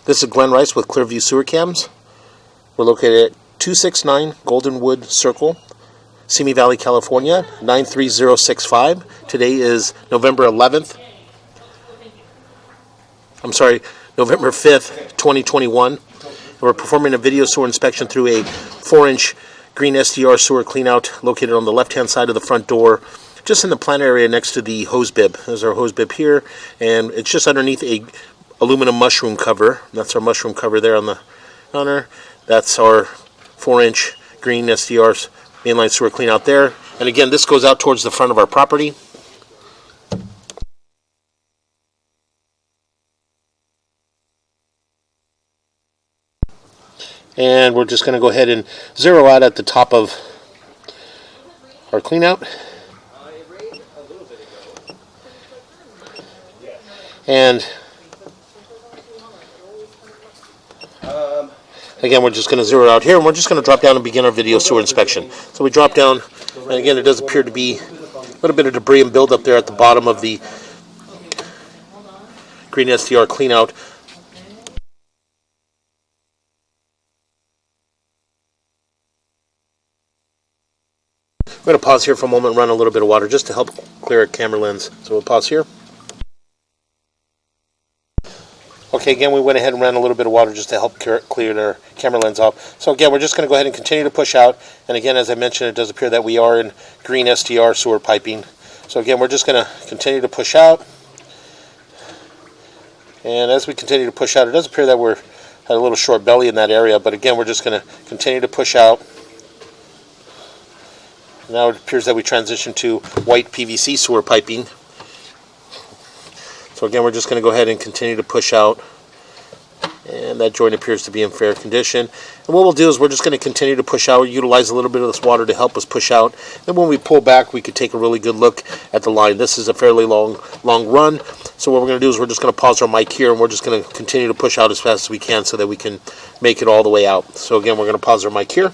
This is Glenn Rice with Clearview Sewer Cams. We're located at 269 Goldenwood Circle, Simi Valley, California, 93065. Today is November 5th, 2021. We're performing a video sewer inspection through a 4-inch green SDR sewer cleanout located on the left-hand side of the front door, just in the plant area next to the hose bib. There's our hose bib here, and it's just underneath a aluminum mushroom cover. That's our mushroom cover there on the counter. That's our 4-inch green SDR mainline sewer cleanout there. And again, this goes out towards the front of our property. And we're just going to go ahead and zero out at the top of our cleanout. And again, we're just going to zero out here, and we're just going to drop down and begin our video sewer inspection. So we drop down, and again, it does appear to be a little bit of debris and buildup there at the bottom of the green SDR cleanout. I'm going to pause here for a moment and run a little bit of water just to help clear our camera lens. So we'll pause here. Okay, again, we went ahead and ran a little bit of water just to help clear our camera lens off. So again, we're just going to go ahead and continue to push out. And again, as I mentioned, it does appear that we are in green SDR sewer piping. So again, we're just going to continue to push out. And as we continue to push out, it does appear that we're at a little short belly in that area. But again, we're just going to continue to push out. Now it appears that we transition to white PVC sewer piping. So again, we're just going to go ahead and continue to push out. And that joint appears to be in fair condition. And what we'll do is we're just going to continue to push out, utilize a little bit of this water to help us push out. Then when we pull back, we could take a really good look at the line. This is a fairly long run. So what we're going to do is we're just going to pause our mic here, and we're just going to continue to push out as fast as we can so that we can make it all the way out. So again, we're going to pause our mic here.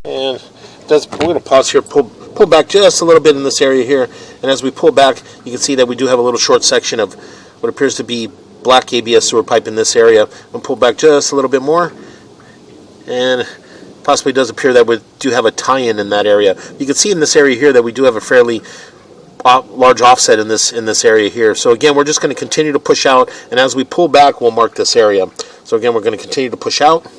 And we're going to pause here, pull back just a little bit in this area here. And as we pull back, you can see that we do have a little short section of what appears to be black ABS sewer pipe in this area. We'll pull back just a little bit more. And possibly does appear that we do have a tie-in in that area. You can see in this area here that we do have a fairly large offset in this area here. So again, we're just going to continue to push out. And as we pull back, we'll mark this area. So again, we're going to continue to push out.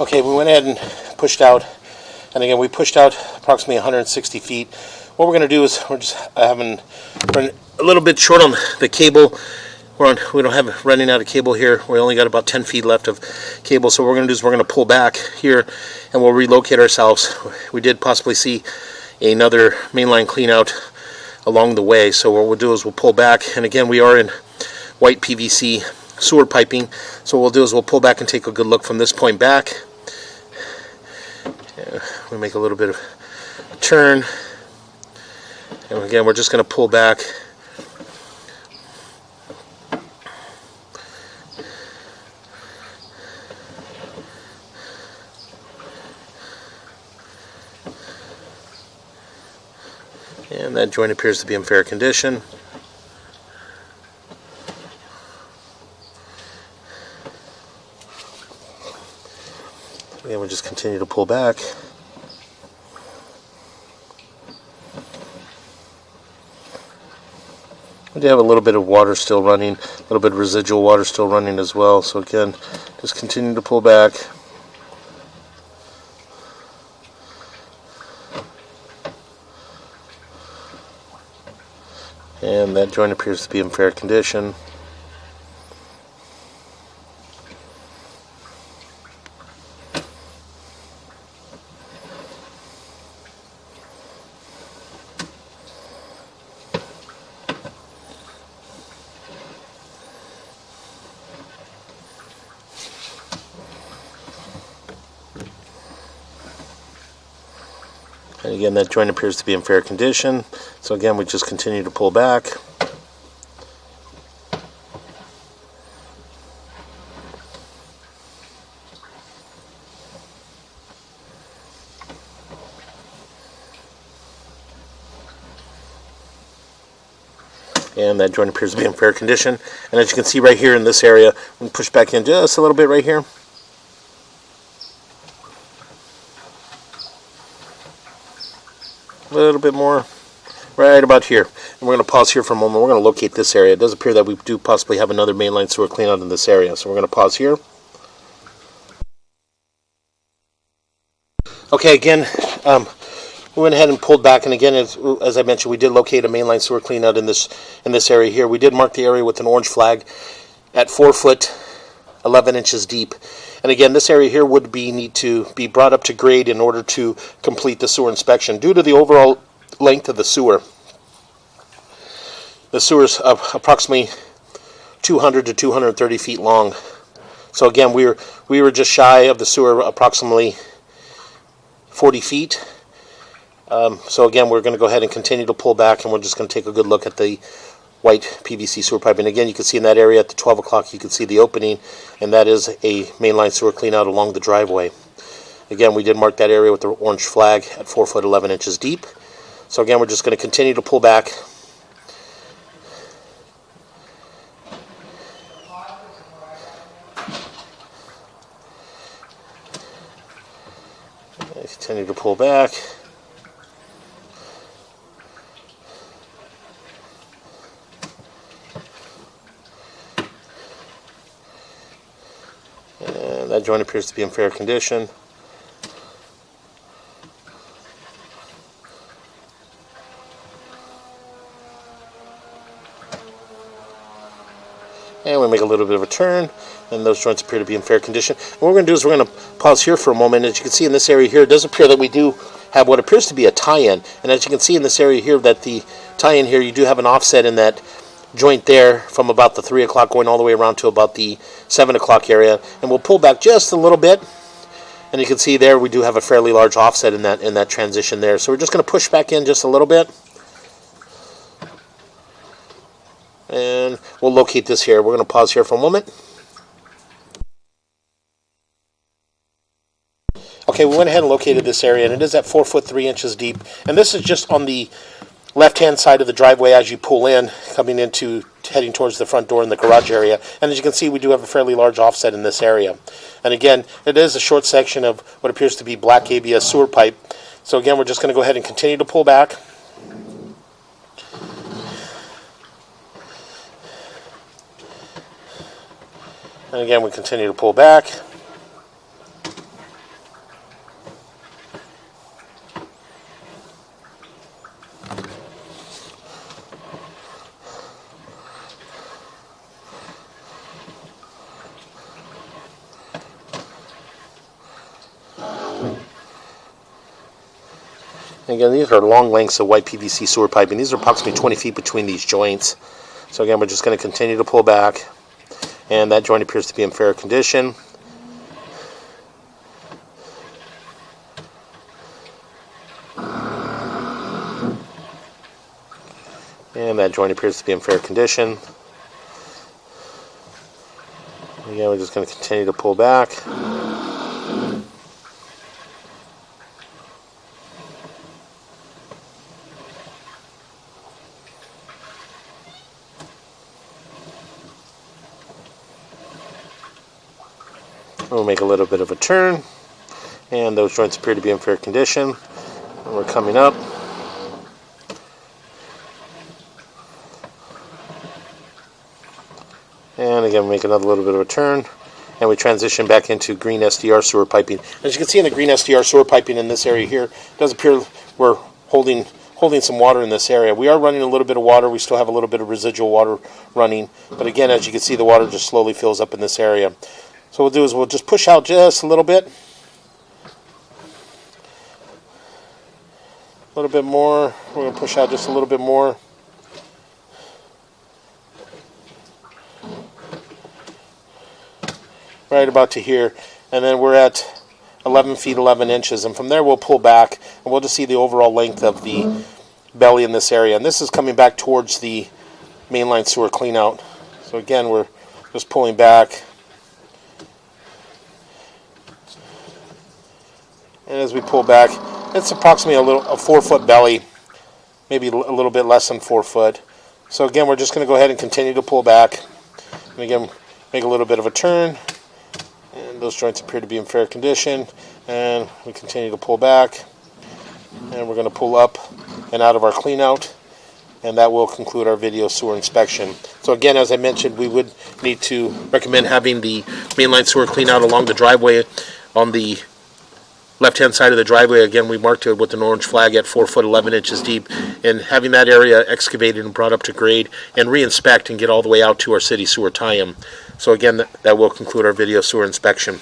Okay, we went ahead and pushed out, and again we pushed out approximately 160 feet. What we're going to do is we're just we're a little bit short on the cable. We don't have running out of cable here. We only got about 10 feet left of cable. So what we're going to do is we're going to pull back here and we'll relocate ourselves. We did possibly see another mainline clean out along the way. So what we'll do is we'll pull back. And again, we are in white PVC sewer piping. So what we'll do is we'll pull back and take a good look from this point back. We make a little bit of a turn. And again, we're just going to pull back. And that joint appears to be in fair condition. Again, we'll just continue to pull back. We do have a little bit of water still running, a little bit of residual water still running as well. So again, just continue to pull back. And that joint appears to be in fair condition. And again, that joint appears to be in fair condition. So again, we just continue to pull back. And that joint appears to be in fair condition. And as you can see right here in this area, we push back in just a little bit right here. A little bit more, right about here. And we're going to pause here for a moment. We're going to locate this area. It does appear that we do possibly have another mainline sewer clean out in this area. So we're going to pause here. Okay, again, we went ahead and pulled back, and again, as I mentioned, we did locate a mainline sewer clean out in this area here. We did mark the area with an orange flag at 4 foot 11 inches deep. And again, this area here would need to be brought up to grade in order to complete the sewer inspection. Due to the overall length of the sewer is approximately 200 to 230 feet long. So again, we were just shy of the sewer, approximately 40 feet. So again, we're going to go ahead and continue to pull back, and we're just going to take a good look at the white PVC sewer pipe. And again, you can see in that area at the 12 o'clock, you can see the opening, and that is a mainline sewer clean out along the driveway. Again, we did mark that area with the orange flag at 4 foot 11 inches deep. So again, we're just going to continue to pull back. Continue to pull back. And that joint appears to be in fair condition. And we make a little bit of a turn, and those joints appear to be in fair condition. And what we're going to do is we're going to pause here for a moment. As you can see in this area here, it does appear that we do have what appears to be a tie-in. And as you can see in this area here, that the tie-in here, you do have an offset in that joint there from about the 3 o'clock going all the way around to about the 7 o'clock area. And we'll pull back just a little bit. And you can see there we do have a fairly large offset in that transition there. So we're just going to push back in just a little bit. And we'll locate this here. We're going to pause here for a moment. Okay, we went ahead and located this area, and it is at 4 foot 3 inches deep. And this is just on the left-hand side of the driveway as you pull in, heading towards the front door in the garage area. And as you can see, we do have a fairly large offset in this area. And again, it is a short section of what appears to be black ABS sewer pipe. So again, we're just going to go ahead and continue to pull back. And again, we continue to pull back. Again, these are long lengths of white PVC sewer piping. These are approximately 20 feet between these joints. So again, we're just going to continue to pull back, and that joint appears to be in fair condition. And that joint appears to be in fair condition. Again, we're just going to continue to pull back. We'll make a little bit of a turn, and those joints appear to be in fair condition. And we're coming up. And again, make another little bit of a turn, and we transition back into green SDR sewer piping. As you can see in the green SDR sewer piping in this area here, it does appear we're holding some water in this area. We are running a little bit of water. We still have a little bit of residual water running, but again, as you can see, the water just slowly fills up in this area. So what we'll do is we'll just push out just a little bit. A little bit more. We're going to push out just a little bit more. Right about to here. And then we're at 11 feet 11 inches. And from there we'll pull back, and we'll just see the overall length of the belly in this area. And this is coming back towards the mainline sewer cleanout. So again, we're just pulling back. And as we pull back, it's approximately a 4-foot belly, maybe a little bit less than 4 foot. So again, we're just going to go ahead and continue to pull back. And again, make a little bit of a turn. And those joints appear to be in fair condition. And we continue to pull back. And we're going to pull up and out of our cleanout. And that will conclude our video sewer inspection. So again, as I mentioned, we would need to recommend having the mainline sewer cleanout along the driveway on the left-hand side of the driveway. Again, we marked it with an orange flag at 4 foot 11 inches deep, and having that area excavated and brought up to grade and re-inspect and get all the way out to our city sewer tie-in. So again, that will conclude our video sewer inspection.